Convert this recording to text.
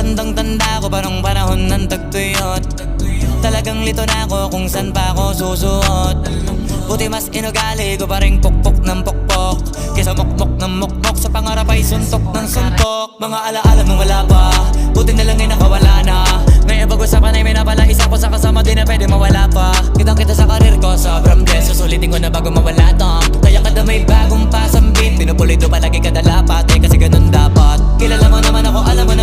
Tandang-tanda ko parang panahon ng tagtuyot. Talagang lito na ako kung san pa ako susuot. Buti mas inugali ko pa rin pukpok ng pukpok kesa mukmok ng mukmok, sa pangarap ay suntok ng suntok. Mga alaala nung wala pa, buti na lang ay nakawala na. Ngayon pag-usapan ay may napala, isa ko sa kasama di na pwede mawala pa. Kitang kita sa karir ko, sobrang blessed, susulitin ko na bago mawala to. Kaya kada may bagong pasambit, pinupulido palagi kada lapat, kasi ganun dapat. Kilala mo naman ako, alam mo na